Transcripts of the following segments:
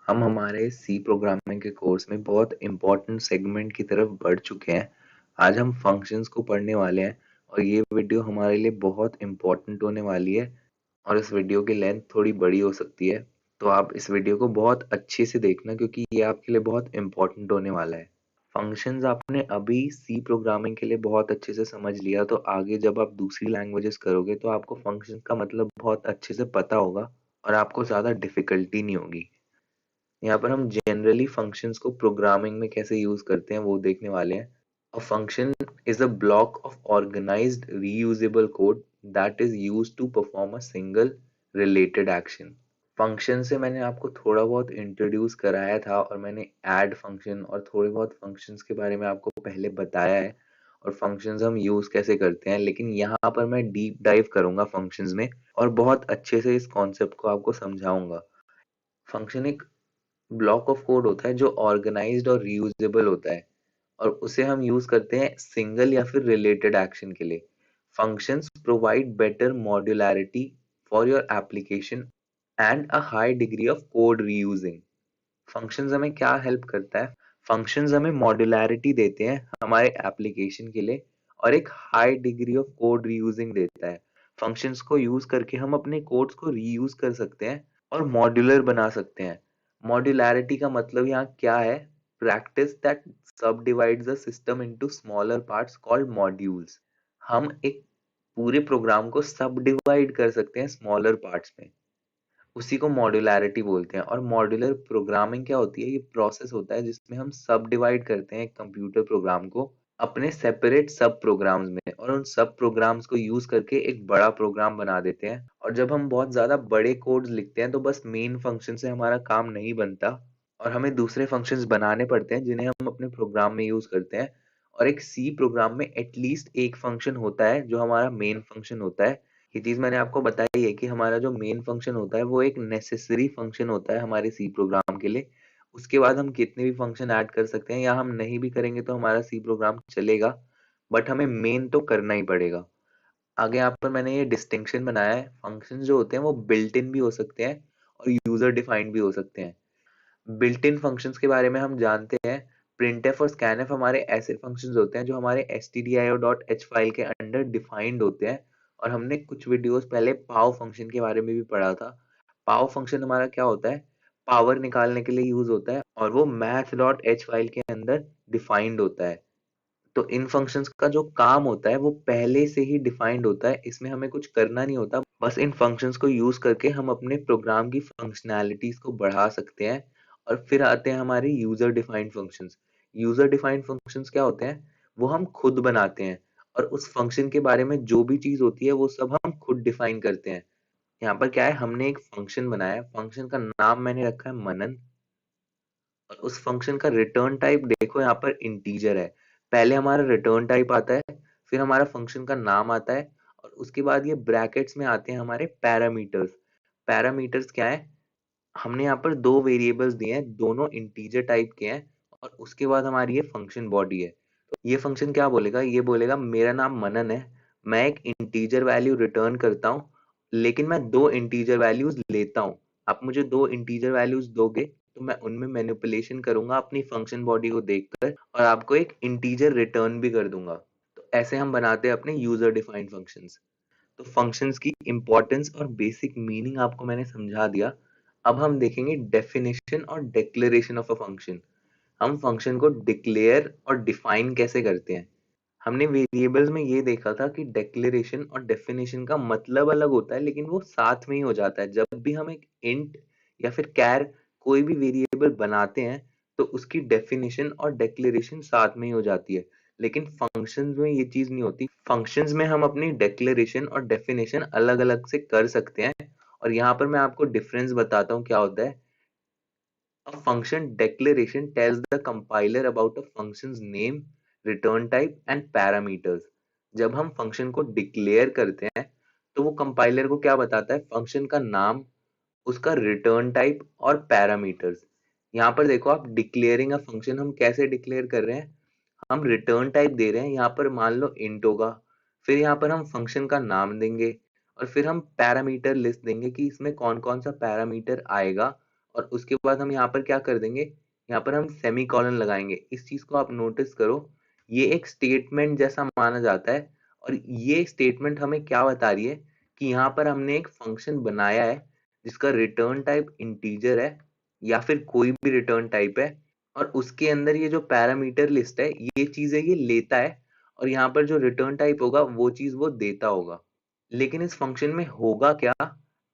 हम हमारे सी प्रोग्रामिंग के कोर्स में बहुत इम्पोर्टेंट सेगमेंट की तरफ बढ़ चुके हैं। आज हम फंक्शंस को पढ़ने वाले हैं और ये वीडियो हमारे लिए बहुत इम्पोर्टेंट होने वाली है और इस वीडियो की लेंथ थोड़ी बड़ी हो सकती है। तो आप इस वीडियो को बहुत अच्छे से देखना क्योंकि ये आपके लिए बहुत इम्पोर्टेंट होने वाला है। फंक्शंस आपने अभी सी प्रोग्रामिंग के लिए बहुत अच्छे से समझ लिया, तो आगे जब आप दूसरी लैंग्वेजेस करोगे तो आपको फंक्शंस का मतलब बहुत अच्छे से पता होगा और आपको ज़्यादा डिफिकल्टी नहीं होगी। यहाँ पर हम जनरली फंक्शंस को प्रोग्रामिंग में कैसे यूज करते हैं वो देखने वाले हैं। A function is a block of organised reusable code that is used to perform a single related action. Function से मैंने आपको थोड़ा बहुत इंट्रोड्यूस कराया था और मैंने ऐड फंक्शन और थोड़े बहुत फंक्शंस के बारे में आपको पहले बताया है और फंक्शंस हम यूज कैसे करते हैं, लेकिन यहाँ पर मैं डीप डाइव करूंगा फंक्शंस में और बहुत अच्छे से इस कॉन्सेप्ट को आपको समझाऊंगा। फंक्शन एक ब्लॉक ऑफ कोड होता है जो ऑर्गेनाइज्ड और रीयूजेबल होता है और उसे हम यूज करते हैं सिंगल या फिर रिलेटेड एक्शन के लिए। Functions provide better modularity for your application and a high degree of code reusing. Functions हमें क्या हेल्प करता है? फंक्शंस हमें मॉड्यूलैरिटी देते हैं हमारे एप्लीकेशन के लिए और एक high degree of code reusing देता है। फंक्शंस को यूज करके हम अपने कोड्स को रीयूज कर सकते हैं और मॉड्यूलर बना सकते हैं। मॉड्यूलैरिटी का मतलब यहाँ क्या है? प्रैक्टिस दैट सब divides the system into smaller parts called modules. हम एक पूरे प्रोग्राम को सब डिवाइड कर सकते हैं स्मॉलर पार्ट्स में, उसी को मॉड्यूलैरिटी बोलते हैं। और मॉड्यूलर प्रोग्रामिंग क्या होती है? ये प्रोसेस होता है जिसमें हम सब डिवाइड करते हैं एक कंप्यूटर प्रोग्राम को अपने सेपरेट सब प्रोग्राम्स में और उन सब प्रोग्राम्स को यूज करके एक बड़ा प्रोग्राम बना देते हैं। और जब हम बहुत ज्यादा बड़े कोड्स लिखते हैं तो बस मेन फंक्शन से हमारा काम नहीं बनता और हमें दूसरे फंक्शंस बनाने पड़ते हैं जिन्हें हम अपने प्रोग्राम में यूज करते हैं। और एक सी प्रोग्राम में एटलीस्ट एक फंक्शन होता है जो हमारा मेन फंक्शन होता है। ये चीज मैंने आपको बताई है कि हमारा जो मेन फंक्शन होता है वो एक नेसेसरी फंक्शन होता है हमारे सी प्रोग्राम के लिए। उसके बाद हम कितने भी फंक्शन ऐड कर सकते हैं या हम नहीं भी करेंगे तो हमारा सी प्रोग्राम चलेगा, बट हमें मेन तो करना ही पड़ेगा। आगे यहाँ पर मैंने ये डिस्टिंक्शन बनाया है, फंक्शन जो होते हैं वो बिल्ट इन भी हो सकते हैं और यूजर डिफाइंड भी हो सकते हैं। बिल्ट इन फंक्शंस के बारे में हम जानते हैं, printf और scanf हमारे ऐसे फंक्शंस होते हैं जो हमारे stdio.h फाइल के अंडर डिफाइंड होते हैं। और हमने कुछ वीडियोस पहले पाव फंक्शन के बारे में भी पढ़ा था। पाव फंक्शन हमारा क्या होता है? पावर निकालने के लिए यूज होता है और वो math.h फाइल के अंदर डिफाइंड होता है। तो इन फंक्शंस का जो काम होता है वो पहले से ही डिफाइंड होता है, इसमें हमें कुछ करना नहीं होता, बस इन फंक्शंस को यूज करके हम अपने प्रोग्राम की फंक्शनैलिटीज को बढ़ा सकते हैं। और फिर आते हैं हमारे user defined functions. User defined functions क्या होते हैं? वो हम खुद बनाते हैं और उस फंक्शन के बारे में जो भी चीज होती है वो सब हम खुद डिफाइन करते हैं। यहाँ पर क्या है, हमने एक फंक्शन बनाया है, फंक्शन का नाम मैंने रखा है मनन और उस फंक्शन का रिटर्न टाइप देखो यहाँ पर इंटीजर है। पहले हमारा रिटर्न टाइप आता है, फिर हमारा फंक्शन का नाम आता है और उसके बाद ये ब्रैकेट्स में आते हैं हमारे पैरामीटर्स। पैरामीटर्स क्या है? हमने यहाँ पर दो वेरिएबल्स दिए हैं, दोनों इंटीजर टाइप के हैं और उसके बाद हमारी ये फंक्शन बॉडी है। तो ये फंक्शन क्या बोलेगा? ये बोलेगा मेरा नाम मनन है, मैं एक इंटीजर वैल्यू रिटर्न करता हूँ, लेकिन मैं दो इंटीजर वैल्यूज लेता हूँ। आप मुझे दो इंटीजर वैल्यूज दोगे तो मैं उनमें मैनिपुलेशन करूंगा अपनी फंक्शन बॉडी को देखकर और आपको एक इंटीजर रिटर्न भी कर दूंगा। तो ऐसे हम बनाते हैं अपने यूजर डिफाइंड फंक्शंस। तो फंक्शंस की इंपॉर्टेंस और बेसिक मीनिंग आपको मैंने समझा दिया। अब हम देखेंगे डेफिनेशन और डिक्लेरेशन ऑफ अ फंक्शन। हम फंक्शन को डिक्लेयर और डिफाइन कैसे करते हैं? हमने वेरिएबल्स में ये देखा था कि डिक्लेरेशन और डेफिनेशन का मतलब अलग होता है लेकिन वो साथ में ही हो जाता है। जब भी हम एक इंट या फिर कैर कोई भी वेरिएबल बनाते हैं तो उसकी डेफिनेशन और डिक्लेरेशन साथ में ही हो जाती है। लेकिन फंक्शंस में ये चीज नहीं होती, फंक्शंस में हम अपनी डिक्लेरेशन और डेफिनेशन अलग अलग से कर सकते हैं। और यहाँ पर मैं आपको डिफरेंस बताता हूँ क्या होता है। A function declaration tells the compiler about a function's name, return type and parameters. जब हम फंक्शन को डिक्लेयर करते हैं तो वो कंपाइलर को क्या बताता है? फंक्शन का नाम, उसका रिटर्न टाइप और पैरामीटर्स। यहाँ पर देखो आप, डिक्लेयरिंग अ फंक्शन हम कैसे डिक्लेयर कर रहे हैं? हम रिटर्न टाइप दे रहे हैं, यहाँ पर मान लो इंट होगा, फिर यहाँ पर हम फंक्शन का नाम देंगे और फिर हम पैरामीटर लिस्ट देंगे कि इसमें कौन कौन सा पैरामीटर आएगा और उसके बाद हम यहाँ पर क्या कर देंगे, यहाँ पर हम सेमीकोलन लगाएंगे। इस चीज को आप नोटिस करो, ये एक स्टेटमेंट जैसा माना जाता है और ये स्टेटमेंट हमें क्या बता रही है कि यहाँ पर हमने एक फंक्शन बनाया है जिसका रिटर्न टाइप इंटीजर है या फिर कोई भी रिटर्न टाइप है, और उसके अंदर ये जो पैरामीटर लिस्ट है ये चीजें ये लेता है, और यहाँ पर जो रिटर्न टाइप होगा वो चीज वो देता होगा। लेकिन इस फंक्शन में होगा क्या,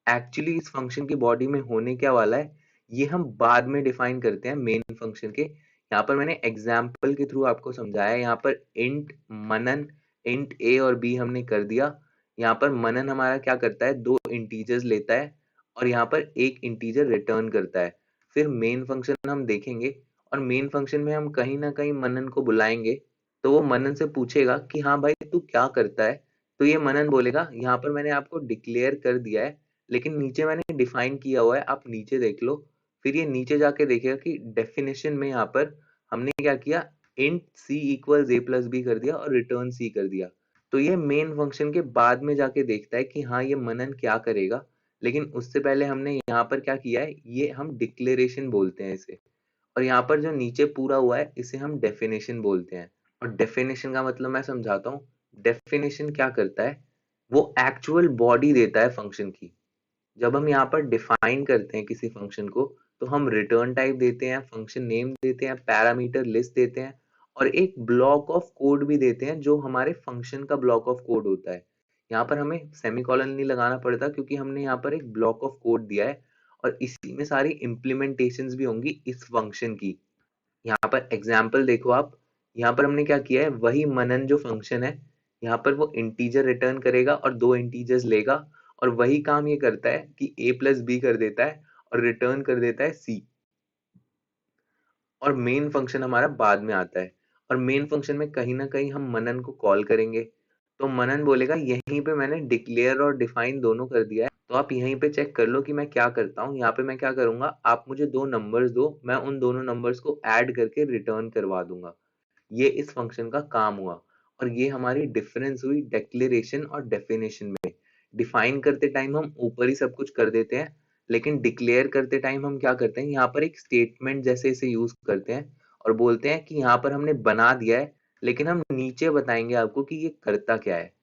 एक्चुअली इस फंक्शन की बॉडी में होने क्या वाला है, ये हम बाद में डिफाइन करते हैं मेन फंक्शन के। यहाँ पर मैंने एग्जाम्पल के थ्रू आपको समझाया। यहाँ पर इंट मनन, इंट ए और बी हमने कर दिया। यहाँ पर मनन हमारा क्या करता है, दो इंटीजर्स लेता है और यहाँ पर एक इंटीजर रिटर्न करता है। फिर मेन फंक्शन हम देखेंगे और मेन फंक्शन में हम कहीं ना कहीं मनन को बुलाएंगे, तो वो मनन से पूछेगा कि हाँ भाई तू क्या करता है। तो ये मनन बोलेगा यहाँ पर मैंने आपको डिक्लेयर कर दिया है, लेकिन नीचे मैंने डिफाइन किया हुआ है, आप नीचे देख लो। फिर ये नीचे जाके देखेगा कि डेफिनेशन में यहाँ पर हमने क्या किया, int C equals a plus B कर दिया और रिटर्न सी कर दिया। तो ये मेन फंक्शन के बाद में जाके देखता है कि हाँ ये मनन क्या करेगा, लेकिन उससे पहले हमने यहाँ पर क्या किया है, ये हम डिक्लेरेशन बोलते हैं इसे। और यहाँ पर जो नीचे पूरा हुआ है इसे हम डेफिनेशन बोलते हैं। और डेफिनेशन का मतलब मैं समझाता हूँ। डेफिनेशन क्या करता है, वो एक्चुअल बॉडी देता है फंक्शन की। जब हम यहाँ पर डिफाइन करते हैं किसी फंक्शन को, तो हम रिटर्न टाइप देते हैं, फंक्शन नेम देते हैं, पैरामीटर लिस्ट देते हैं और एक ब्लॉक ऑफ कोड भी देते हैं जो हमारे फंक्शन का ब्लॉक ऑफ कोड होता है। यहाँ पर हमें सेमीकोलन नहीं लगाना पड़ता क्योंकि हमने यहाँ पर एक ब्लॉक ऑफ कोड दिया है और इसी में सारी इम्प्लीमेंटेशंस भी होंगी इस फंक्शन की। यहाँ पर एग्जाम्पल देखो आप, यहाँ पर हमने क्या किया है, वही मनन जो फंक्शन है, यहाँ पर वो इंटीजर रिटर्न करेगा और दो इंटीजर्स लेगा और वही काम ये करता है कि a प्लस बी कर देता है और रिटर्न कर देता है c। और मेन फंक्शन हमारा बाद में आता है और मेन फंक्शन में कहीं ना कहीं हम मनन को कॉल करेंगे। तो मनन बोलेगा यहीं पे मैंने डिक्लेयर और डिफाइन दोनों कर दिया है, तो आप यहीं पे चेक कर लो कि मैं क्या करता हूँ। यहाँ पे मैं क्या करूंगा, आप मुझे दो नंबर्स दो, मैं उन दोनों नंबर्स को ऐड करके रिटर्न करवा दूंगा। ये इस फंक्शन का काम हुआ और ये हमारी डिफरेंस हुई डिक्लेरेशन और डेफिनेशन में। डिफाइन करते टाइम हम ऊपर ही सब कुछ कर देते हैं, लेकिन डिक्लेयर करते टाइम हम क्या करते हैं, यहाँ पर एक स्टेटमेंट जैसे इसे यूज करते हैं और बोलते हैं कि यहाँ पर हमने बना दिया है, लेकिन हम नीचे बताएंगे आपको कि ये करता क्या है।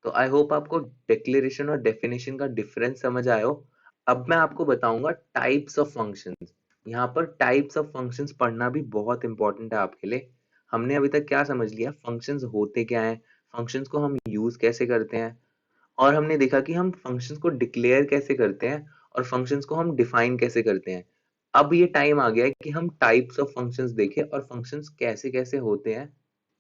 तो आई होप आपको डिक्लेरेशन और डेफिनेशन का डिफरेंस समझ आया हो। अब मैं आपको बताऊंगा टाइप्स ऑफ फंक्शंस। यहाँ पर टाइप्स ऑफ फंक्शंस पढ़ना भी बहुत इंपॉर्टेंट है आपके लिए। हमने अभी तक क्या समझ लिया, फंक्शंस होते क्या हैं, फंक्शंस को हम यूज कैसे करते हैं, और हमने देखा कि हम फंक्शंस को डिक्लेयर कैसे करते हैं और फंक्शंस को हम डिफाइन कैसे करते हैं। अब ये टाइम आ गया है कि हम टाइप्स ऑफ फंक्शंस देखें और फंक्शंस कैसे कैसे होते हैं।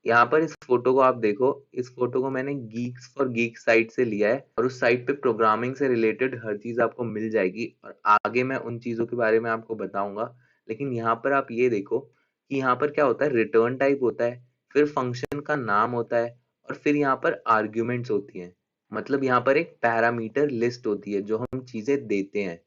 यहाँ पर इस फोटो को आप देखो, इस फोटो को मैंने गीक्स फॉर गीक साइट से लिया है और उस साइट पे प्रोग्रामिंग से रिलेटेड हर चीज आपको मिल जाएगी और आगे मैं उन चीजों के बारे में आपको बताऊंगा। लेकिन यहाँ पर आप ये देखो कि यहाँ पर क्या होता है, रिटर्न टाइप होता है, फिर फंक्शन का नाम होता है और फिर यहाँ पर आर्ग्यूमेंट्स होती हैं। मतलब यहाँ पर एक पैरामीटर लिस्ट होती है जो हम चीजें देते हैं,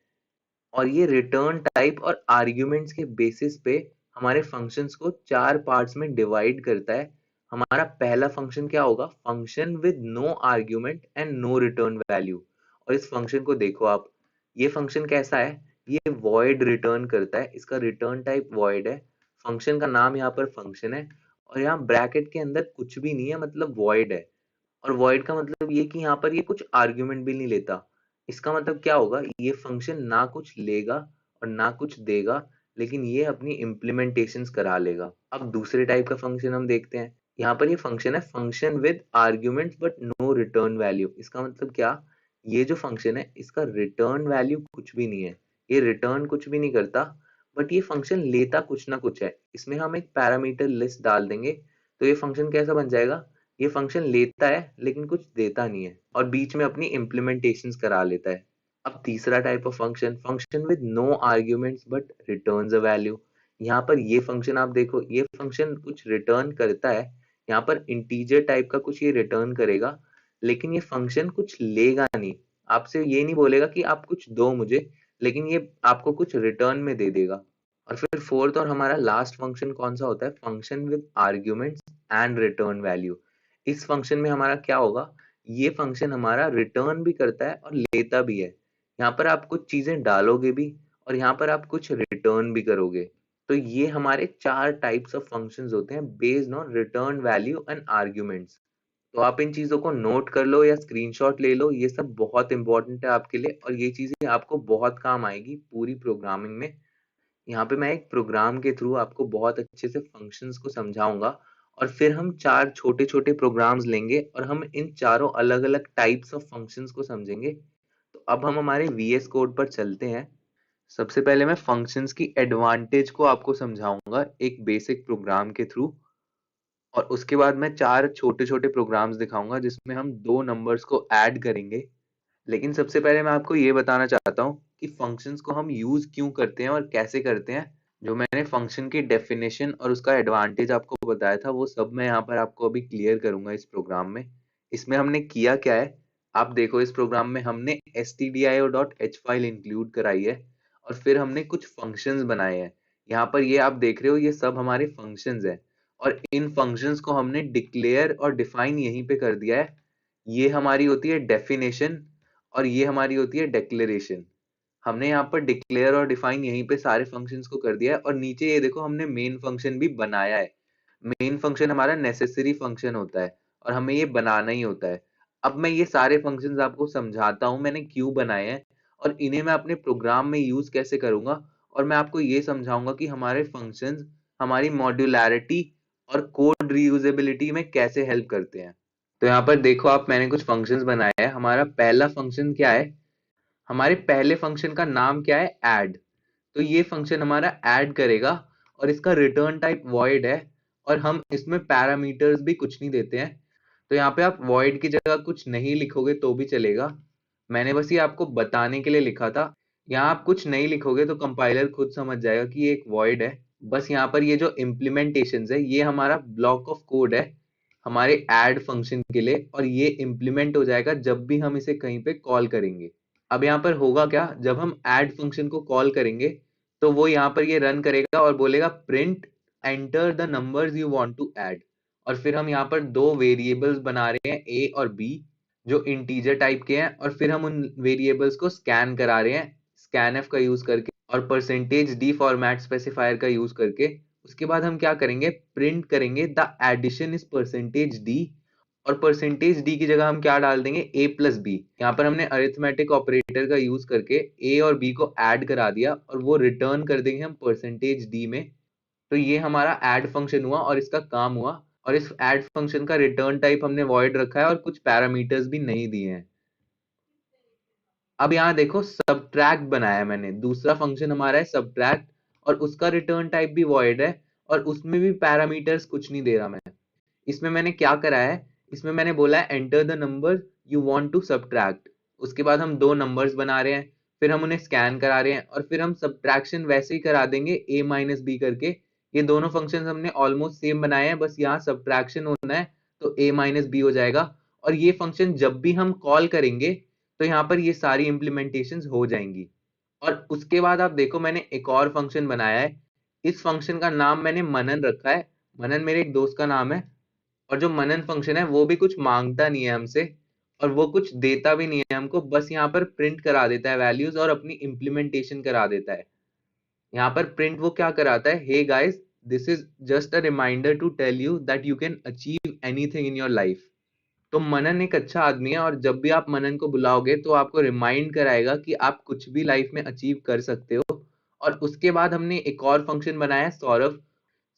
और ये रिटर्न टाइप और आर्ग्यूमेंट्स के बेसिस पे हमारे फंक्शंस को चार पार्ट्स में डिवाइड करता है। हमारा पहला फंक्शन क्या होगा, function with no argument and no return value. और इस फंक्शन को देखो आप, ये फंक्शन कैसा है, ये वॉइड रिटर्न करता है, इसका रिटर्न टाइप वॉइड है, फंक्शन का नाम यहाँ पर फंक्शन है और यहाँ ब्रैकेट के अंदर कुछ भी नहीं है, मतलब वॉइड है। और वॉइड का मतलब ये कि यहाँ पर ये कुछ आर्ग्यूमेंट भी नहीं लेता। इसका मतलब क्या होगा, ये फंक्शन ना कुछ लेगा और ना कुछ देगा, लेकिन ये अपनी इम्प्लीमेंटेशंस करा लेगा। अब दूसरे टाइप का फंक्शन हम देखते हैं। यहाँ पर ये फंक्शन है function with arguments but no return value. इसका मतलब क्या, ये जो फंक्शन है इसका रिटर्न वैल्यू कुछ भी नहीं है, ये रिटर्न कुछ भी नहीं करता, बट ये फंक्शन लेता कुछ ना कुछ है। इसमें हम एक पैरामीटर लिस्ट डाल देंगे तो ये फंक्शन कैसा बन जाएगा, ये फंक्शन लेता है लेकिन कुछ देता नहीं है और बीच में अपनी इम्प्लीमेंटेशंस करा लेता है। अब तीसरा type of function, function with no arguments but returns a value. यहाँ पर ये फंक्शन आप देखो, ये फंक्शन कुछ रिटर्न करता है, यहाँ पर इंटीजर टाइप का कुछ ये रिटर्न करेगा, लेकिन ये फंक्शन कुछ लेगा नहीं। आपसे ये नहीं बोलेगा कि आप कुछ दो मुझे, लेकिन ये आपको कुछ रिटर्न में दे देगा। और फिर फोर्थ और हमारा लास्ट फंक्शन कौन सा होता है, function with arguments and return value. इस फंक्शन में हमारा क्या होगा, ये फंक्शन हमारा रिटर्न भी करता है और लेता भी है। यहाँ पर आप कुछ चीजें डालोगे भी और यहाँ पर आप कुछ रिटर्न भी करोगे। तो ये हमारे 4 टाइप्स ऑफ फंक्शंस होते हैं based on return value and arguments. तो आप इन चीज़ों को नोट कर लो या स्क्रीनशॉट ले लो, ये सब बहुत इंपॉर्टेंट है आपके लिए और ये चीज़ें आपको बहुत काम आएगी पूरी प्रोग्रामिंग में। यहाँ पे मैं एक प्रोग्राम के थ्रू आपको बहुत अच्छे से फंक्शंस को समझाऊंगा और फिर हम 4 छोटे-छोटे प्रोग्राम्स लेंगे और हम इन चारों अलग-अलग टाइप्स ऑफ फंक्शंस को समझेंगे। तो अब हम हमारे वीएस कोड पर चलते हैं। सबसे पहले मैं फंक्शंस की एडवांटेज को आपको समझाऊंगा एक बेसिक प्रोग्राम के थ्रू और उसके बाद मैं 4 छोटे-छोटे प्रोग्राम्स दिखाऊंगा जिसमें हम 2 नंबर्स को ऐड करेंगे। लेकिन सबसे पहले मैं आपको ये बताना चाहता हूँ कि फंक्शंस को हम यूज क्यों करते हैं और कैसे करते हैं। जो मैंने फंक्शन की डेफिनेशन और उसका एडवांटेज आपको बताया था वो सब मैं यहाँ पर आपको अभी क्लियर करूंगा इस प्रोग्राम में। इसमें हमने किया क्या है, आप देखो इस प्रोग्राम में हमने stdio.h फाइल इंक्लूड कराई है और फिर हमने कुछ फंक्शंस बनाए हैं। यहाँ पर ये आप देख रहे हो ये सब हमारे फंक्शंस हैं और इन फंक्शंस को हमने डिक्लेयर और डिफाइन यहीं पे कर दिया है। ये हमारी होती है डेफिनेशन और ये हमारी होती है डिक्लेरेशन। हमने यहाँ पर डिक्लेयर और डिफाइन यहीं पे सारे फंक्शंस को कर दिया है और नीचे ये देखो हमने मेन फंक्शन भी बनाया है। मेन फंक्शन हमारा नेसेसरी फंक्शन होता है और हमें ये बनाना ही होता है। अब मैं ये सारे फंक्शंस आपको समझाता हूँ मैंने क्यों बनाए हैं और इन्हें मैं अपने प्रोग्राम में यूज कैसे करूंगा और मैं आपको ये समझाऊंगा कि हमारे फंक्शंस हमारी मॉड्यूलैरिटी और कोड रीयूजेबिलिटी में कैसे हेल्प करते हैं। तो यहाँ पर देखो आप मैंने कुछ फंक्शंस बनाए हैं। हमारा पहला फंक्शन क्या है, हमारे पहले फंक्शन का नाम क्या है, ऐड। तो ये फंक्शन हमारा ऐड करेगा और इसका रिटर्न टाइप वॉइड है और हम इसमें पैरामीटर्स भी कुछ नहीं देते हैं। तो यहाँ पे आप वॉइड की जगह कुछ नहीं लिखोगे तो भी चलेगा, मैंने बस ये आपको बताने के लिए लिखा था। यहाँ आप कुछ नहीं लिखोगे तो कंपाइलर खुद समझ जाएगा कि ये एक वॉइड है। बस यहाँ पर ये जो इम्प्लीमेंटेशन है ये हमारा ब्लॉक ऑफ कोड है हमारे ऐड फंक्शन के लिए और ये इम्प्लीमेंट हो जाएगा जब भी हम इसे कहीं पे कॉल करेंगे। अब यहाँ पर होगा क्या, जब हम ऐड फंक्शन को कॉल करेंगे तो वो यहाँ पर ये रन करेगा और बोलेगा print enter the numbers you want to add. और फिर हम यहाँ पर दो वेरिएबल्स बना रहे हैं ए और बी जो इंटीजर टाइप के हैं और फिर हम उन वेरिएबल्स को स्कैन करा रहे हैं स्कैनफ का यूज करके और परसेंटेज डी फॉर्मेट स्पेसिफायर का यूज करके। उसके बाद हम क्या करेंगे, प्रिंट करेंगे the addition is percentage D और परसेंटेज डी की जगह हम क्या डाल देंगे, ए प्लस बी। यहाँ पर हमने अरिथमेटिक ऑपरेटर का यूज करके ए और बी को ऐड करा दिया और वो रिटर्न कर देंगे हम परसेंटेज डी में। तो ये हमारा ऐड फंक्शन हुआ और इसका काम हुआ और इस ऐड फंक्शन का रिटर्न टाइप हमने वॉइड रखा है और कुछ पैरामीटर्स भी नहीं दिए हैं। अब यहाँ देखो सब्ट्रैक्ट बनाया मैंने, दूसरा फंक्शन हमारा है सब्ट्रैक्ट और उसका रिटर्न टाइप भी वॉइड है और उसमें भी पैरामीटर्स कुछ नहीं दे रहा मैं। इसमें मैंने क्या करा है, इसमें मैंने बोला है enter the number you want to subtract. उसके बाद हम दो नंबर्स बना रहे हैं, फिर हम उन्हें स्कैन करा रहे हैं और फिर हम सब्ट्रैक्शन वैसे ही करा देंगे a माइनस बी करके। ये दोनों फंक्शंस हमने ऑलमोस्ट सेम बनाए हैं, बस यहाँ सब्ट्रैक्शन होना है तो a माइनस बी हो जाएगा। और ये फंक्शन जब भी हम कॉल करेंगे तो यहाँ पर ये सारी इंप्लीमेंटेशंस हो जाएंगी। और उसके बाद आप देखो मैंने एक और फंक्शन बनाया है, इस फंक्शन का नाम मैंने मनन रखा है। मनन मेरे एक दोस्त का नाम है और जो मनन फंक्शन है वो भी कुछ मांगता नहीं है हमसे और वो कुछ देता भी नहीं है हमको, बस यहाँ पर प्रिंट करा देता है वैल्यूज और अपनी इंप्लीमेंटेशन करा देता है। यहाँ पर प्रिंट वो क्या कराता है, hey guys this is just a reminder to tell you that you can achieve anything in your life. तो मनन एक अच्छा आदमी है और जब भी आप मनन को बुलाओगे तो आपको रिमाइंड कराएगा कि आप कुछ भी लाइफ में अचीव कर सकते हो। और उसके बाद हमने एक और फंक्शन बनाया है सौरभ।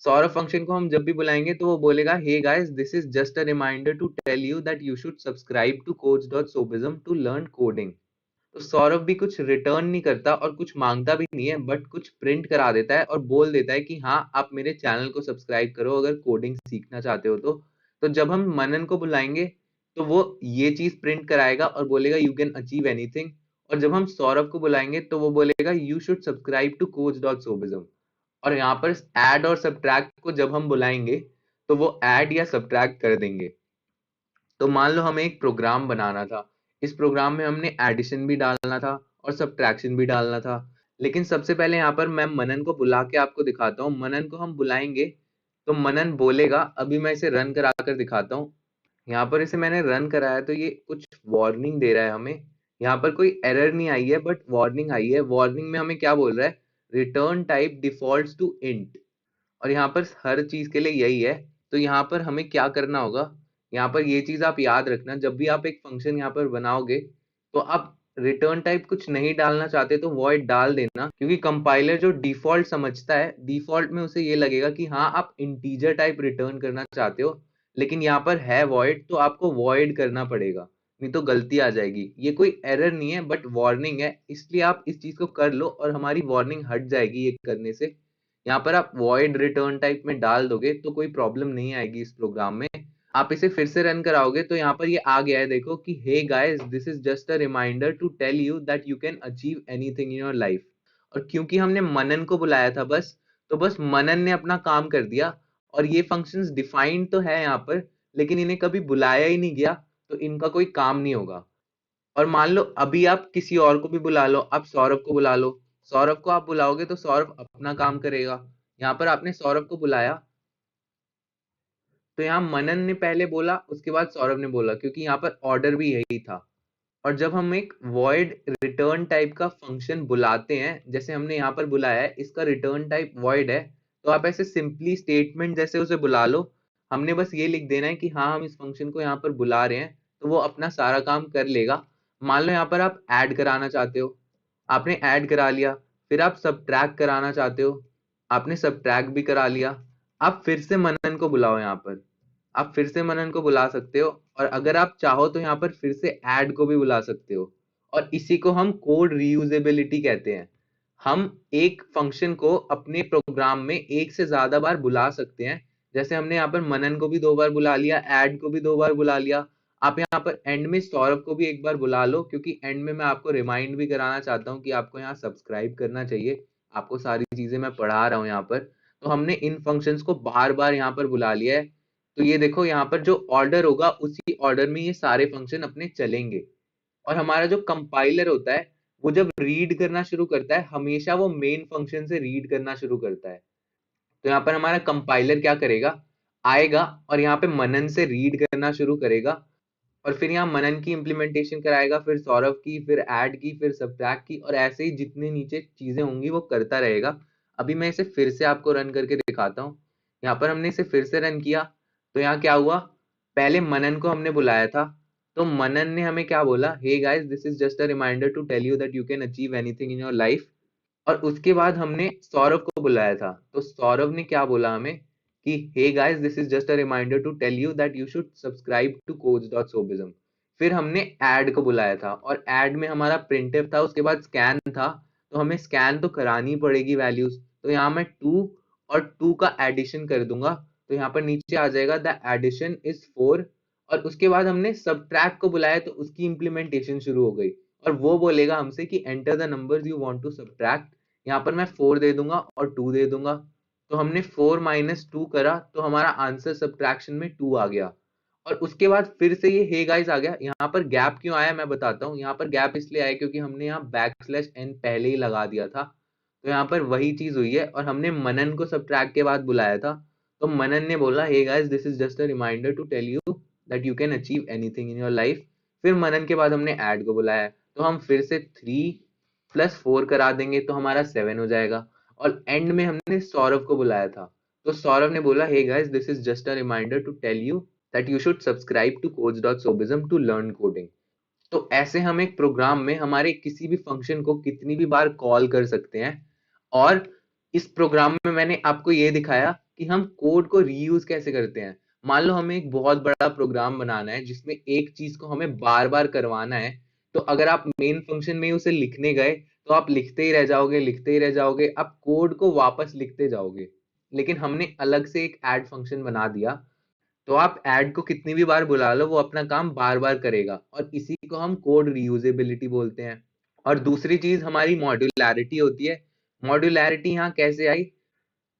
सौरभ फंक्शन को हम जब भी बुलाएंगे तो वो बोलेगा hey guys this is just a reminder to tell you that you should subscribe to coach.sobism to learn coding. तो सौरभ भी कुछ रिटर्न नहीं करता और कुछ मांगता भी नहीं है, बट कुछ प्रिंट करा देता है और बोल देता है कि हाँ आप मेरे चैनल को सब्सक्राइब करो अगर कोडिंग सीखना चाहते हो तो जब हम मनन को बुलाएंगे तो वो ये चीज प्रिंट कराएगा और बोलेगा यू कैन अचीव एनीथिंग। और जब हम सौरभ को बुलाएंगे तो वो बोलेगा you should subscribe to coach.sobism। और यहाँ पर ऐड और सब्ट्रैक्ट को जब हम बुलाएंगे तो वो ऐड या सब्ट्रैक्ट कर देंगे। तो मान लो हमें एक प्रोग्राम बनाना था, इस प्रोग्राम में हमने एडिशन भी डालना था और सब्ट्रैक्शन भी डालना था। लेकिन सबसे पहले यहाँ पर मैं मनन को बुला के आपको दिखाता हूँ। मनन को हम बुलाएंगे तो मनन बोलेगा, अभी मैं इसे रन करा कर दिखाता हूँ। यहाँ पर इसे मैंने रन कराया तो ये कुछ वार्निंग दे रहा है हमें यहाँ पर कोई एरर नहीं आई है बट वार्निंग आई है। वार्निंग में हमें क्या बोल रहा है, return type defaults to int, और यहाँ पर हर चीज के लिए यही है। तो यहाँ पर हमें क्या करना होगा, यहाँ पर ये चीज आप याद रखना, जब भी आप एक फंक्शन यहाँ पर बनाओगे तो आप रिटर्न टाइप कुछ नहीं डालना चाहते तो वॉइड डाल देना, क्योंकि कंपाइलर जो डिफॉल्ट समझता है, डिफॉल्ट में उसे ये लगेगा कि हाँ आप इंटीजर टाइप रिटर्न करना चाहते हो, लेकिन यहाँ पर है वॉइड तो आपको वॉइड करना पड़ेगा, नहीं तो गलती आ जाएगी। ये कोई एरर नहीं है बट वार्निंग है, इसलिए आप इस चीज को कर लो और हमारी वार्निंग हट जाएगी ये करने से। यहाँ पर आप void रिटर्न टाइप में डाल दोगे तो कोई प्रॉब्लम नहीं आएगी इस प्रोग्राम में। आप इसे फिर से रन कराओगे तो यहाँ पर ये आ गया है, देखो कि hey guys this is just a reminder to tell you that you can achieve anything in your life. और क्योंकि हमने मनन को बुलाया था बस, तो बस मनन ने अपना काम कर दिया, और ये फंक्शंस डिफाइंड तो है यहाँ पर, लेकिन इन्हें कभी बुलाया ही नहीं गया, तो इनका कोई काम नहीं होगा। और मान लो अभी आप किसी और को भी बुला लो, आप सौरभ को बुला लो, सौरभ को आप बुलाओगे तो सौरभ अपना काम करेगा। यहाँ पर आपने सौरभ को बुलाया तो यहाँ मनन ने पहले बोला, उसके बाद सौरभ ने बोला, क्योंकि यहाँ पर ऑर्डर भी यही था। और जब हम एक void रिटर्न टाइप का फंक्शन बुलाते हैं, जैसे हमने यहाँ पर बुलाया है, इसका रिटर्न टाइप void है, तो आप ऐसे सिंपली स्टेटमेंट जैसे उसे बुला लो। हमने बस ये लिख देना है कि हाँ हम इस फंक्शन को यहाँ पर बुला रहे हैं, तो वो अपना सारा काम कर लेगा। मान लो यहाँ पर आप ऐड कराना चाहते हो, आपने ऐड करा लिया। फिर आप सब्ट्रैक्ट कराना चाहते हो, आपने सब्ट्रैक्ट भी करा लिया। आप फिर से मनन को बुलाओ, यहाँ पर आप फिर से मनन को बुला सकते हो, और अगर आप चाहो तो यहाँ पर फिर से ऐड को भी बुला सकते हो। और इसी को हम कोड रीयूजेबिलिटी कहते हैं। हम एक फंक्शन को अपने प्रोग्राम में एक से ज्यादा बार बुला सकते हैं। जैसे हमने यहाँ पर मनन को भी 2 बार बुला लिया, ऐड को भी 2 बार बुला लिया। आप यहाँ पर एंड में सौरभ को भी एक बार बुला लो, क्योंकि एंड में मैं आपको रिमाइंड भी कराना चाहता हूँ कि आपको यहाँ सब्सक्राइब करना चाहिए। आपको सारी चीजें मैं पढ़ा रहा हूँ यहाँ पर। तो हमने इन फंक्शंस को बार बार यहाँ पर बुला लिया है। तो ये देखो यहाँ पर जो ऑर्डर होगा उसी ऑर्डर में ये सारे फंक्शन अपने चलेंगे। और हमारा जो कंपाइलर होता है, वो जब रीड करना शुरू करता है, हमेशा वो मेन फंक्शन से रीड करना शुरू करता है। तो यहाँ पर हमारा कंपाइलर क्या करेगा, आएगा और यहाँ पे मनन से रीड करना शुरू करेगा, और फिर यहाँ मनन की इम्प्लीमेंटेशन कराएगा, फिर सौरभ की, फिर ऐड की, फिर सब्ट्रैक्ट की, और ऐसे ही जितनी नीचे चीजें होंगी वो करता रहेगा। अभी मैं इसे फिर से आपको रन करके दिखाता हूँ। यहाँ पर हमने इसे फिर से रन किया, तो यहाँ क्या हुआ, पहले मनन को हमने बुलाया था, तो मनन ने हमें क्या बोला, hey guys this is just a reminder to tell you that you can achieve anything in your life. और उसके बाद हमने सौरभ को बुलाया था, तो सौरभ ने क्या बोला हमें कि hey guys this is just a reminder to tell you that you should subscribe to coach.sobism। फिर हमने ऐड को बुलाया था, और ऐड में हमारा प्रिंटफ था, उसके बाद स्कैन था, तो हमें स्कैन तो करानी पड़ेगी वैल्यूज। तो यहाँ मैं 2 और 2 का एडिशन कर दूंगा, तो यहाँ पर नीचे आ जाएगा द एडिशन इज 4। और उसके बाद हमने सब्ट्रैक्ट को बुलाया, तो उसकी इंप्लीमेंटेशन शुरू हो गई, और वो बोलेगा हमसे कि enter the numbers you want to subtract. यहाँ पर मैं 4 दे दूंगा और 2 दे दूंगा। तो हमने 4 माइनस 2 करा, तो हमारा आंसर सब्ट्रैक्शन में 2 आ गया। और उसके बाद फिर से ये हे गाइस आ गया। यहाँ पर गैप क्यों आया मैं बताता हूँ। यहाँ पर गैप इसलिए आया क्योंकि हमने यहाँ बैकस्लैश n पहले ही लगा दिया था, तो यहाँ पर वही चीज हुई है। और हमने मनन को सब्ट्रैक्ट के बाद बुलाया था, तो मनन ने बोला hey guys this is just a reminder to tell you that you can achieve anything in your life. फिर मनन के बाद हमने ऐड को बुलाया, तो हम फिर से 3 + 4 करा देंगे, तो हमारा 7 हो जाएगा। और एंड में हमने सौरभ को बुलाया था, तो सौरभ ने बोला hey guys this is just a reminder to tell you that you should subscribe to coach.sobism to learn coding. तो ऐसे हम एक प्रोग्राम में हमारे किसी भी फंक्शन को कितनी भी बार कॉल कर सकते हैं। और इस प्रोग्राम में मैंने आपको ये दिखाया कि हम कोड को रीयूज कैसे करते हैं। मान लो हमें एक बहुत बड़ा प्रोग्राम बनाना है जिसमें एक चीज को हमें बार बार करवाना है, तो अगर आप मेन फंक्शन में ही उसे लिखने गए तो आप लिखते ही रह जाओगे, लिखते ही रह जाओगे, आप कोड को वापस लिखते जाओगे। लेकिन हमने अलग से एक ऐड फंक्शन बना दिया, तो आप ऐड को कितनी भी बार बुला लो वो अपना काम बार बार करेगा, और इसी को हम कोड रीयूजेबिलिटी बोलते हैं। और दूसरी चीज हमारी मॉड्यूलैरिटी होती है। मॉड्यूलैरिटी यहाँ कैसे आई,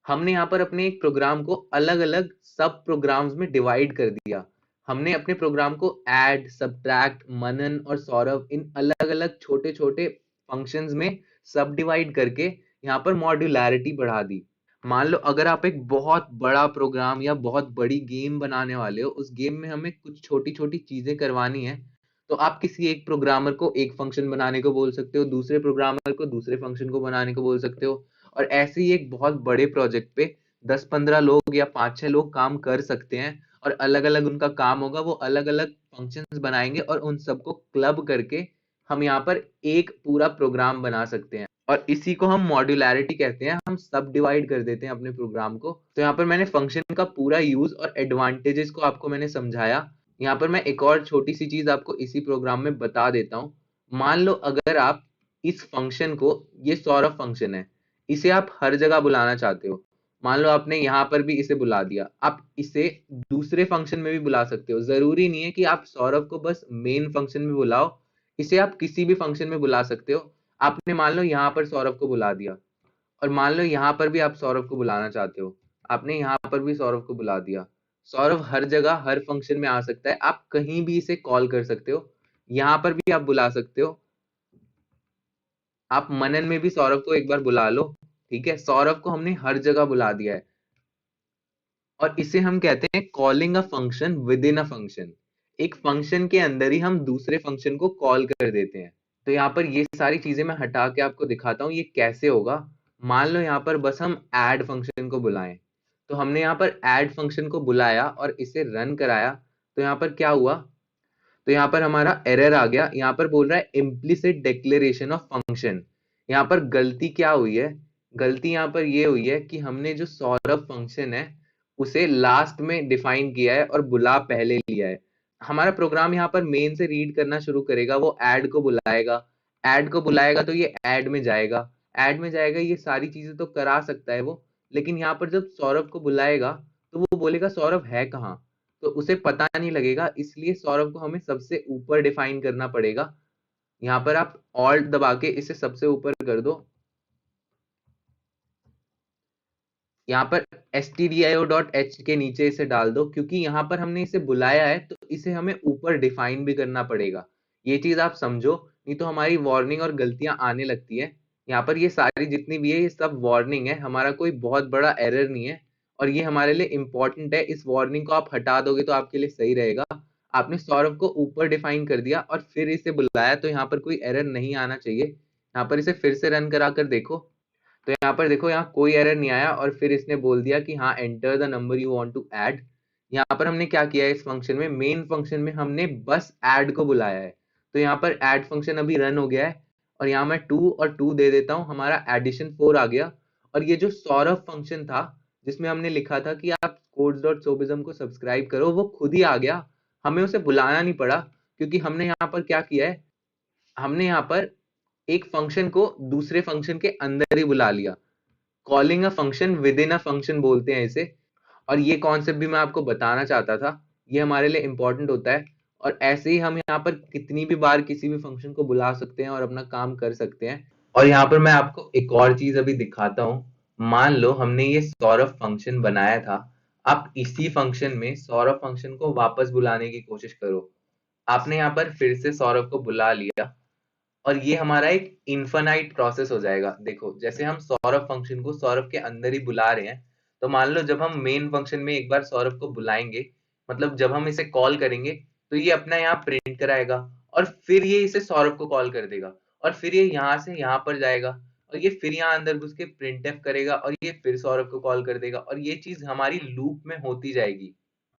हमने यहाँ पर अपने एक प्रोग्राम को अलग अलग सब प्रोग्राम्स में डिवाइड कर दिया। हमने अपने प्रोग्राम को ऐड, सब्ट्रैक्ट, मनन और सौरभ इन अलग अलग छोटे छोटे फंक्शंस में सब डिवाइड करके यहाँ पर मॉड्यूलैरिटी बढ़ा दी। मान लो अगर आप एक बहुत बड़ा प्रोग्राम या बहुत बड़ी गेम बनाने वाले हो, उस गेम में हमें कुछ छोटी छोटी चीजें करवानी है, तो आप किसी एक प्रोग्रामर को एक फंक्शन बनाने को बोल सकते हो, दूसरे प्रोग्रामर को दूसरे फंक्शन को बनाने को बोल सकते हो, और ऐसे ही एक बहुत बड़े प्रोजेक्ट पे 10-15 लोग या 5-6 लोग काम कर सकते हैं, और अलग अलग उनका काम होगा, वो अलग अलग फंक्शंस बनाएंगे और उन सबको क्लब करके हम यहाँ पर एक पूरा प्रोग्राम बना सकते हैं। और इसी को हम मॉड्यूलैरिटी कहते हैं, हम सब डिवाइड कर देते हैं अपने प्रोग्राम को। तो यहाँ पर मैंने फंक्शन का पूरा यूज और एडवांटेजेस को आपको मैंने समझाया। यहाँ पर मैं एक और छोटी सी चीज आपको इसी प्रोग्राम में बता देता हूँ। मान लो अगर आप इस फंक्शन को, ये सौरभ फंक्शन है, इसे आप हर जगह बुलाना चाहते हो। मान लो आपने यहाँ पर भी इसे बुला दिया, आप इसे दूसरे फंक्शन में भी बुला सकते हो। जरूरी नहीं है कि आप सौरभ को बस मेन फंक्शन में बुलाओ, इसे आप किसी भी फंक्शन में बुला सकते हो। आपने मान लो यहाँ पर सौरभ को बुला दिया, और मान लो यहाँ पर भी आप सौरभ को बुलाना चाहते हो, आपने यहाँ पर भी सौरभ को बुला दिया। सौरभ हर जगह हर फंक्शन में आ सकता है, आप कहीं भी इसे कॉल कर सकते हो। यहाँ पर भी आप बुला सकते हो, आप मनन में भी सौरभ को एक बार बुला लो। ठीक है, सौरभ को हमने हर जगह बुला दिया है, और इसे हम कहते हैं calling a function with in a function. एक फंक्शन के अंदर ही हम दूसरे फंक्शन को कॉल कर देते हैं। तो यहाँ पर ये सारी चीजें मैं हटा के आपको दिखाता हूँ ये कैसे होगा। मान लो यहाँ पर बस हम ऐड फंक्शन को बुलाएं, तो हमने यहाँ पर ऐड फंक्शन को बुलाया और इसे रन कराया। तो यहाँ पर क्या हुआ, तो यहाँ पर हमारा एरर आ गया। यहाँ पर बोल रहा है इम्प्लिसिट डिक्लेरेशन ऑफ फंक्शन। यहाँ पर गलती क्या हुई है, गलती यहाँ पर ये हुई है कि हमने जो सौरभ फंक्शन है उसे लास्ट में डिफाइन किया है और बुला पहले लिया है। हमारा प्रोग्राम यहाँ पर मेन से रीड करना शुरू करेगा, वो ऐड को बुलाएगा, ऐड को बुलाएगा तो ये ऐड में जाएगा, ऐड में जाएगा, ये सारी चीजें तो करा सकता है वो। लेकिन यहाँ पर जब सौरभ को बुलाएगा तो वो बोलेगा सौरभ है कहाँ, तो उसे पता नहीं लगेगा, इसलिए सौरभ को हमें सबसे ऊपर डिफाइन करना पड़ेगा। यहाँ पर आप ऑल्ट दबा के इसे सबसे ऊपर कर दो, यहाँ पर stdio.h के नीचे इसे डाल दो, क्योंकि यहाँ पर हमने इसे बुलाया है तो इसे हमें ऊपर डिफाइन भी करना पड़ेगा। ये चीज आप समझो, नहीं तो हमारी वार्निंग और गलतियां आने लगती है। यहाँ पर ये सारी जितनी भी है ये सब वार्निंग है, हमारा कोई बहुत बड़ा एरर नहीं है, और ये हमारे लिए इंपॉर्टेंट है। इस वार्निंग को आप हटा दोगे तो आपके लिए सही रहेगा। आपने सौरभ को ऊपर डिफाइन कर दिया और फिर इसे बुलाया, तो यहाँ पर कोई एरर नहीं आना चाहिए। यहाँ पर इसे फिर से रन करा कर देखो, तो यहाँ पर देखो यहाँ कोई एरर नहीं आया, और फिर इसने बोल दिया कि हाँ enter the number you want to add. यहाँ पर हमने क्या किया है, इस फंक्शन में, मेन फंक्शन में हमने बस ऐड को बुलाया है। तो यहाँ पर ऐड फंक्शन अभी रन हो गया है, और यहाँ मैं 2 और 2 दे देता हूँ, हमारा एडिशन 4 आ गया। और ये जो सौरभ फंक्शन था जिसमें हमने लिखा था कि आप codes.sobism को सब्सक्राइब करो, वो खुद ही आ गया, हमें उसे बुलाना नहीं पड़ा, क्योंकि हमने यहाँ पर क्या किया है, हमने यहाँ पर एक फंक्शन को दूसरे फंक्शन के अंदर ही बुला लिया। Calling a function with in a function बोलते हैं इसे। और ये कॉन्सेप्ट भी मैं आपको बताना चाहता था, ये हमारे लिए इंपॉर्टेंट होता है। और ऐसे ही हम यहाँ पर कितनी भी बार किसी भी फंक्शन को बुला सकते हैं और अपना काम कर सकते हैं। और यहाँ पर मैं आपको एक और चीज अभी दिखाता हूँ। मान लो हमने ये सौरभ फंक्शन बनाया था, आप इसी फंक्शन में सौरभ फंक्शन को वापस बुलाने की कोशिश करो। आपने यहाँ पर फिर से सौरभ को बुला लिया, और ये हमारा एक इनफाइनाइट प्रोसेस हो जाएगा। देखो जैसे हम सौरभ फंक्शन को सौरभ के अंदर ही बुला रहे हैं, तो मान लो जब हम मेन फंक्शन में एक बार सौरभ को बुलाएंगे, मतलब जब हम इसे कॉल करेंगे, तो ये अपना यहाँ प्रिंट कराएगा, और फिर ये इसे सौरभ को कॉल कर देगा, और फिर ये यहाँ से यहाँ पर जाएगा, और ये फिर यहाँ अंदर घुस के प्रिंट एफ करेगा, और ये फिर सौरभ को कॉल कर देगा, और ये चीज हमारी लूप में होती जाएगी।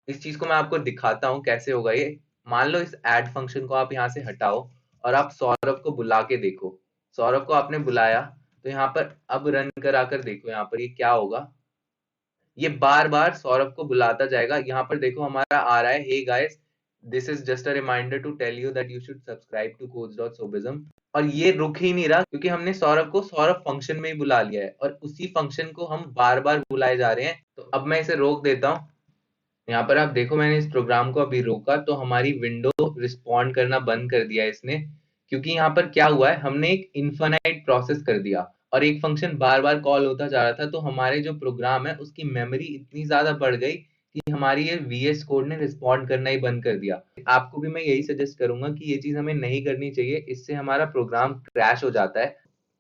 इस चीज को मैं आपको दिखाता हूँ कैसे होगा ये। मान लो इस ऐड फंक्शन को आप यहाँ से हटाओ, और आप सौरभ को बुला के देखो। सौरभ को आपने बुलाया, तो यहाँ पर अब रन करा कर देखो, यहाँ पर ये क्या होगा, ये बार बार सौरभ को बुलाता जाएगा। यहाँ पर देखो हमारा आ रहा है, hey guys, this is just a reminder to tell you that you should subscribe to codes.sobism। और ये रुक ही नहीं रहा, क्योंकि हमने सौरभ को सौरभ फंक्शन में ही बुला लिया है, और उसी फंक्शन को हम बार बार बुलाए जा रहे हैं। तो अब मैं इसे रोक देता हूँ। यहाँ पर आप देखो मैंने इस प्रोग्राम को अभी रोका, तो हमारी विंडो रिस्पॉन्ड करना बंद कर दिया इसने, क्योंकि यहाँ पर क्या हुआ है, हमने एक इनफाइनाइट प्रोसेस कर दिया और एक फंक्शन बार बार कॉल होता जा रहा था। तो हमारे जो प्रोग्राम है उसकी मेमोरी इतनी ज्यादा बढ़ गई कि हमारी ये VS कोड ने रिस्पॉन्ड करना ही बंद कर दिया। आपको भी मैं यही सजेस्ट करूंगा कि ये चीज हमें नहीं करनी चाहिए, इससे हमारा प्रोग्राम क्रैश हो जाता है।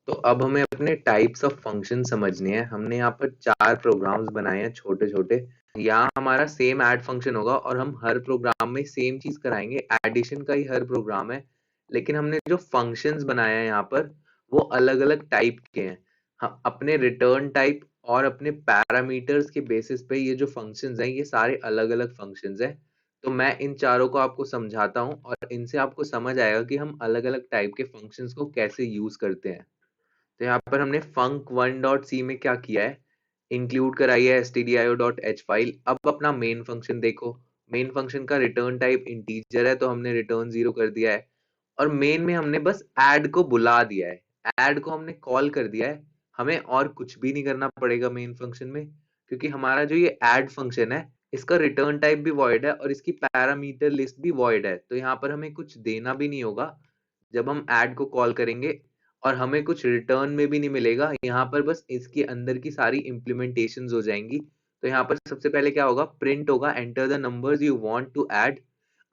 तो अब हमें अपने टाइप्स ऑफ फंक्शन समझने हैं। हमने यहाँ पर 4 प्रोग्राम्स बनाए हैं छोटे छोटे। यहाँ हमारा सेम ऐड फंक्शन होगा और हम हर प्रोग्राम में सेम चीज कराएंगे, एडिशन का ही हर प्रोग्राम है, लेकिन हमने जो फंक्शंस बनाए हैं यहाँ पर वो अलग अलग टाइप के हैं। हम अपने रिटर्न टाइप और अपने पैरामीटर्स के बेसिस पे ये जो फंक्शंस हैं ये सारे अलग अलग फंक्शंस हैं। तो मैं इन चारों को आपको समझाता हूँ और इनसे आपको समझ आएगा कि हम अलग अलग टाइप के फंक्शंस को कैसे यूज करते हैं। तो यहाँ पर हमने func1.c में क्या किया है, इंक्लूड कराई है stdio.h फाइल। अब अपना मेन फंक्शन देखो, मेन फंक्शन का रिटर्न टाइप इंटीजर है तो हमने रिटर्न 0 कर दिया है, और मेन में हमने बस ऐड को बुला दिया है, ऐड को हमने कॉल कर दिया है। हमें और कुछ भी नहीं करना पड़ेगा मेन फंक्शन में, क्योंकि हमारा जो ये ऐड फंक्शन है इसका रिटर्न टाइप भी वॉइड है और इसकी पैरामीटर लिस्ट भी वॉइड है, तो यहाँ पर हमें कुछ देना भी नहीं होगा जब हम ऐड को कॉल करेंगे, और हमें कुछ रिटर्न में भी नहीं मिलेगा। यहाँ पर बस इसके अंदर की सारी इम्प्लीमेंटेशंस हो जाएंगी। तो यहाँ पर सबसे पहले क्या होगा, प्रिंट होगा enter the numbers you want to add,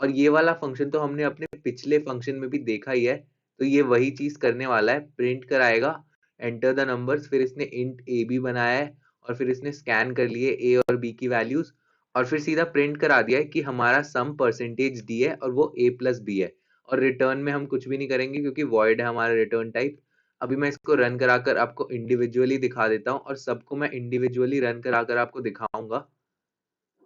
और ये वाला फंक्शन तो हमने अपने पिछले फंक्शन में भी देखा ही है, तो ये वही चीज करने वाला है, प्रिंट कराएगा एंटर द नंबर्स, फिर इसने इंट ए बी बनाया है और फिर इसने स्कैन कर लिए ए और बी की वैल्यूज, और फिर सीधा प्रिंट करा दिया है कि हमारा सम परसेंटेज डी है और वो ए प्लस बी है, और रिटर्न में हम कुछ भी नहीं करेंगे क्योंकि वॉइड है हमारा रिटर्न टाइप। अभी मैं इसको रन कराकर आपको इंडिविजुअली दिखा देता हूँ और सबको मैं इंडिविजुअली रन कराकर आपको दिखाऊंगा।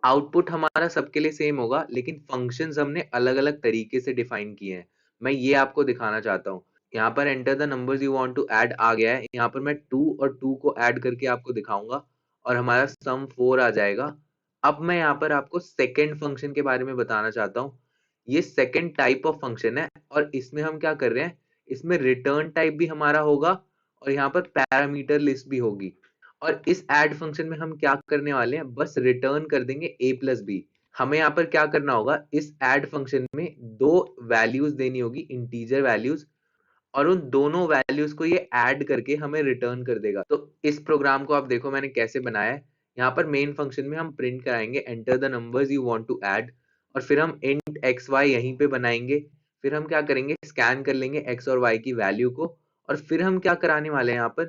आउटपुट हमारा सबके लिए सेम होगा, लेकिन फंक्शंस हमने अलग अलग तरीके से डिफाइन किए हैं। मैं ये आपको दिखाना चाहता हूँ। यहाँ पर enter the numbers you want to add आ गया है, यहाँ पर मैं 2 और 2 को ऐड करके आपको दिखाऊंगा और हमारा सम 4 आ जाएगा। अब मैं यहाँ पर आपको सेकेंड फंक्शन के बारे में बताना चाहता हूँ। ये सेकेंड टाइप ऑफ फंक्शन है और इसमें हम क्या कर रहे हैं, इसमें रिटर्न टाइप भी हमारा होगा और यहाँ पर पैरामीटर लिस्ट भी होगी। और इस ऐड फंक्शन में हम क्या करने वाले हैं, बस रिटर्न कर देंगे a प्लस बी। हमें यहाँ पर क्या करना होगा, इस ऐड फंक्शन में दो वैल्यूज देनी होगी, इंटीजर वैल्यूज, और उन दोनों वैल्यूज को ये ऐड करके हमें रिटर्न कर देगा। तो इस प्रोग्राम को आप देखो मैंने कैसे बनाया है। यहाँ पर मेन फंक्शन में हम प्रिंट कराएंगे enter the numbers you want to add, और फिर हम इंट एक्स वाई यहीं पे बनाएंगे। फिर हम क्या करेंगे, स्कैन कर लेंगे एक्स और वाई की वैल्यू को, और फिर हम क्या कराने वाले हैं, यहाँ पर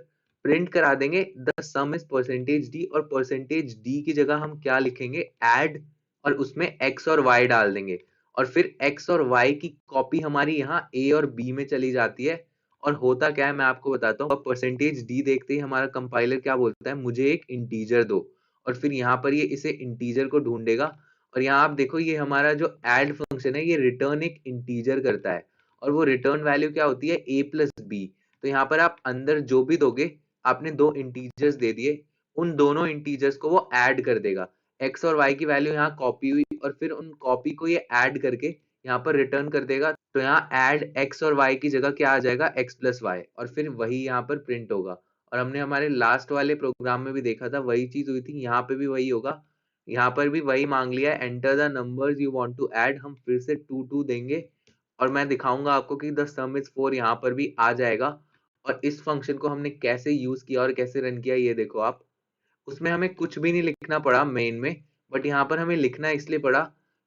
प्रिंट करा देंगे the some is percentage D, और परसेंटेज डी की जगह हम क्या लिखेंगे, ऐड, और उसमें एक्स और वाई डाल देंगे, और फिर x और y की कॉपी हमारी यहाँ a और b में चली जाती है। और होता क्या है मैं आपको बताता हूँ, परसेंटेज d देखते ही हमारा कंपाइलर क्या बोलता है, मुझे एक इंटीजर दो, और फिर यहाँ पर ये इसे इंटीजर को ढूंढेगा। और यहाँ आप देखो ये हमारा जो ऐड फंक्शन है ये रिटर्न एक इंटीजर करता है, और वो रिटर्न वैल्यू क्या होती है, a प्लस बी। तो यहाँ पर आप अंदर जो भी दोगे, आपने दो इंटीजर्स दे दिए, उन दोनों इंटीजर्स को वो ऐड कर देगा। एक्स और वाई की वैल्यू यहाँ कॉपी हुई और फिर उन कॉपी को ये ऐड करके यहाँ पर रिटर्न कर देगा। तो यहाँ ऐड एक्स और वाई की जगह क्या आ जाएगा, एक्स प्लस वाई, और फिर वही यहाँ पर प्रिंट होगा। और हमने हमारे लास्ट वाले प्रोग्राम में भी देखा था वही चीज हुई थी, यहाँ पे भी वही होगा। यहाँ पर भी वही मांग लिया है, enter the numbers you want to add, हम फिर से 2 2 देंगे, और मैं दिखाऊंगा आपको कि द सम इज 4 यहाँ पर भी आ जाएगा। और इस फंक्शन को हमने कैसे यूज किया और कैसे रन किया ये देखो आप। उसमें हमें कुछ भी नहीं लिखना पड़ा मेन में, बट यहाँ पर हमें लिखना इसलिए पड़ा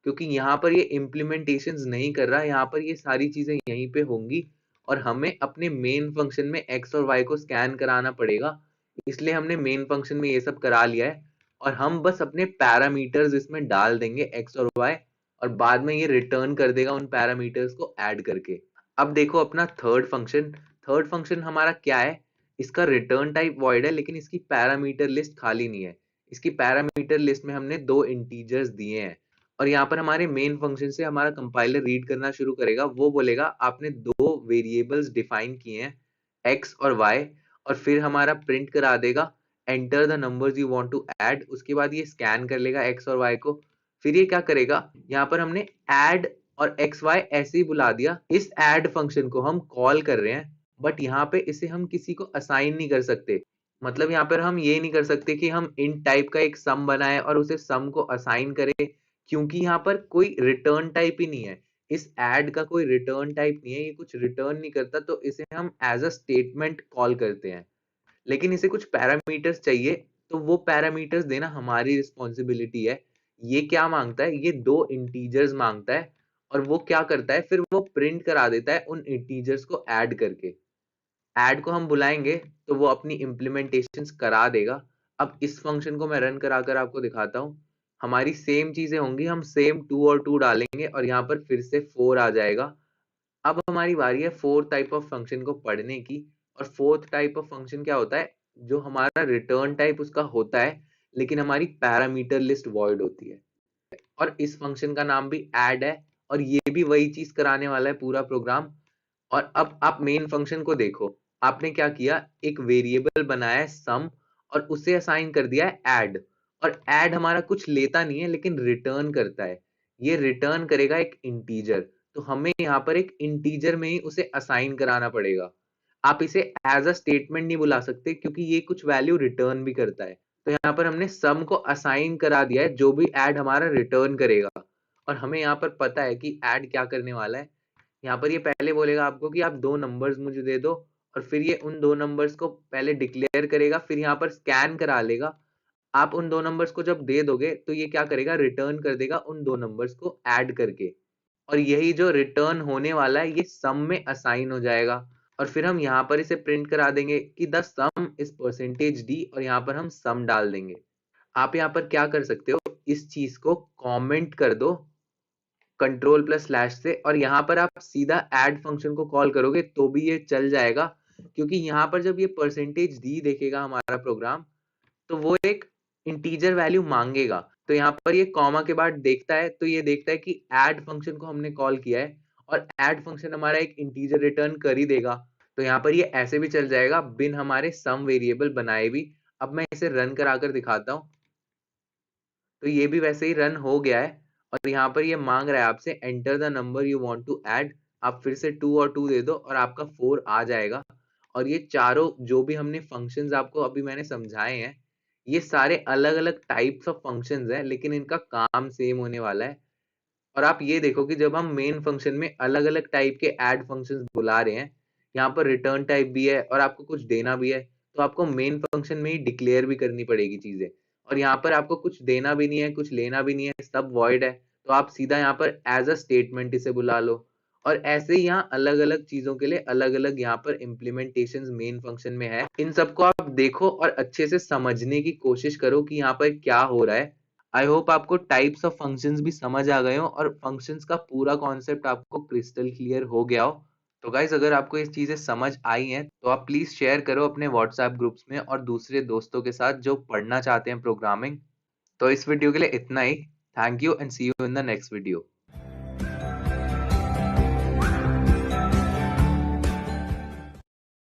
क्योंकि यहाँ पर ये इम्प्लीमेंटेशंस नहीं कर रहा, यहाँ पर ये सारी चीजें यहीं पे होंगी, और हमें अपने मेन फंक्शन में एक्स और वाई को स्कैन कराना पड़ेगा। इसलिए हमने मेन फंक्शन में ये सब करा लिया है, और हम बस अपने पैरामीटर्स इसमें डाल देंगे एक्स और वाई, और बाद में ये रिटर्न कर देगा उन पैरामीटर्स को ऐड करके। अब देखो अपना थर्ड फंक्शन। थर्ड फंक्शन हमारा क्या है, इसका रिटर्न टाइप वॉइड है लेकिन इसकी पैरामीटर लिस्ट खाली नहीं है। इसकी पैरामीटर लिस्ट में हमने दो इंटीजर्स दिए हैं, और यहाँ पर हमारे मेन फंक्शन से हमारा कंपाइलर रीड करना शुरू करेगा। वो बोलेगा आपने दो वेरिएबल्स डिफाइन किए हैं, एक्स और वाई, और फिर हमारा प्रिंट करा देगा enter the numbers you want to add. उसके बाद ये स्कैन कर लेगा एक्स और वाई को, फिर ये क्या करेगा, यहाँ पर हमने ऐड और एक्स वाई ऐसे ही बुला दिया। इस ऐड फंक्शन को हम कॉल कर रहे हैं, बट यहाँ पे इसे हम किसी को असाइन नहीं कर सकते। मतलब यहाँ पर हम ये नहीं कर सकते कि हम इन टाइप का एक सम बनाए और उसे सम को असाइन करें, क्योंकि यहाँ पर कोई रिटर्न टाइप ही नहीं है। इस ऐड का कोई रिटर्न टाइप नहीं है, ये कुछ रिटर्न नहीं करता, तो इसे हम एज अ स्टेटमेंट कॉल करते हैं। लेकिन इसे कुछ पैरामीटर्स चाहिए, तो वो पैरामीटर्स देना हमारी रिस्पॉन्सिबिलिटी है। ये क्या मांगता है, ये दो इंटीजर्स मांगता है, और वो क्या करता है, फिर वो प्रिंट करा देता है उन इंटीजर्स को ऐड करके। ऐड को हम बुलाएंगे तो वो अपनी इम्प्लीमेंटेशंस करा देगा। अब इस फंक्शन को मैं रन करा कर आपको दिखाता हूँ। हमारी सेम चीजें होंगी, हम सेम 2 और 2 डालेंगे और यहाँ पर फिर से 4 आ जाएगा। अब हमारी बारी है फोर्थ टाइप ऑफ फंक्शन को पढ़ने की। और फोर्थ टाइप ऑफ फंक्शन क्या होता है, जो हमारा रिटर्न टाइप उसका होता है लेकिन हमारी पैरामीटर लिस्ट वॉइड होती है। और इस फंक्शन का नाम भी ऐड है और ये भी वही चीज कराने वाला है पूरा प्रोग्राम। और अब आप मेन फंक्शन को देखो, आपने क्या किया, एक वेरिएबल बनाया है सम और उसे असाइन कर दिया है ऐड। और ऐड हमारा कुछ लेता नहीं है लेकिन रिटर्न करता है। ये रिटर्न करेगा एक इंटीजर, तो हमें यहाँ पर एक इंटीजर में ही उसे असाइन कराना पड़ेगा। आप इसे एज अ स्टेटमेंट नहीं बुला सकते क्योंकि ये कुछ वैल्यू रिटर्न भी करता है। तो यहाँ पर हमने सम को असाइन करा दिया है, जो भी ऐड हमारा रिटर्न करेगा। और हमें यहाँ पर पता है कि ऐड क्या करने वाला है। यहाँ पर ये पहले बोलेगा आपको कि आप 2 नंबर्स मुझे दे दो, और फिर ये उन 2 नंबर्स को पहले डिक्लेयर करेगा, फिर यहाँ पर स्कैन करा लेगा। आप उन 2 नंबर्स को जब दे दोगे तो ये क्या करेगा, रिटर्न कर देगा उन 2 नंबर्स को ऐड करके। और यही जो रिटर्न होने वाला है ये सम में असाइन हो जाएगा। और फिर हम यहाँ पर इसे प्रिंट करा देंगे कि the some is percentage D, और यहाँ पर हम सम डाल देंगे। आप यहाँ पर क्या कर सकते हो, इस चीज को कमेंट कर दो कंट्रोल प्लस स्लैश से, और यहाँ पर आप सीधा ऐड फंक्शन को कॉल करोगे तो भी ये चल जाएगा। क्योंकि यहाँ पर जब ये परसेंटेज डी देखेगा हमारा प्रोग्राम, तो वो एक इंटीजर वैल्यू मांगेगा। तो यहाँ पर ये कॉमा के बाद देखता है, तो ये देखता है कि ऐड फंक्शन को हमने कॉल किया है और ऐड फंक्शन हमारा एक इंटीजर रिटर्न कर ही देगा। तो यहाँ पर ये ऐसे भी चल जाएगा बिन हमारे सम वेरिएबल बनाए भी। अब मैं इसे रन करा कर दिखाता हूँ। तो ये भी वैसे ही रन हो गया है। और यहाँ पर ये मांग रहा है आपसे enter the number you want to add. आप फिर से 2 और 2 दे दो और आपका 4 आ जाएगा। और ये चारों जो भी हमने फंक्शंस आपको अभी मैंने समझाए हैं, ये सारे अलग अलग टाइप्स ऑफ फंक्शंस हैं लेकिन इनका काम सेम होने वाला है। और आप ये देखो कि जब हम मेन फंक्शन में अलग अलग टाइप के ऐड फंक्शंस बुला रहे हैं, यहाँ पर रिटर्न टाइप भी है और आपको कुछ देना भी है, तो आपको मेन फंक्शन में ही डिक्लेयर भी करनी पड़ेगी चीजें। और यहाँ पर आपको कुछ देना भी नहीं है, कुछ लेना भी नहीं है, सब वॉइड है। तो आप सीधा यहाँ पर एज अ स्टेटमेंट इसे बुला लो। और ऐसे ही यहाँ अलग अलग चीजों के लिए अलग अलग यहाँ पर इम्प्लीमेंटेशन मेन फंक्शन में है। इन सबको आप देखो और अच्छे से समझने की कोशिश करो कि यहाँ पर क्या हो रहा है। आई होप आपको टाइप्स ऑफ फंक्शंस भी समझ आ गए हो और फंक्शंस का पूरा कॉन्सेप्ट आपको क्रिस्टल क्लियर हो गया हो। तो गाइज, अगर आपको ये चीजें समझ आई हैं तो आप प्लीज शेयर करो अपने व्हाट्सएप ग्रुप्स में और दूसरे दोस्तों के साथ जो पढ़ना चाहते हैं प्रोग्रामिंग। तो इस वीडियो के लिए इतना ही। Thank you and see you in the next video.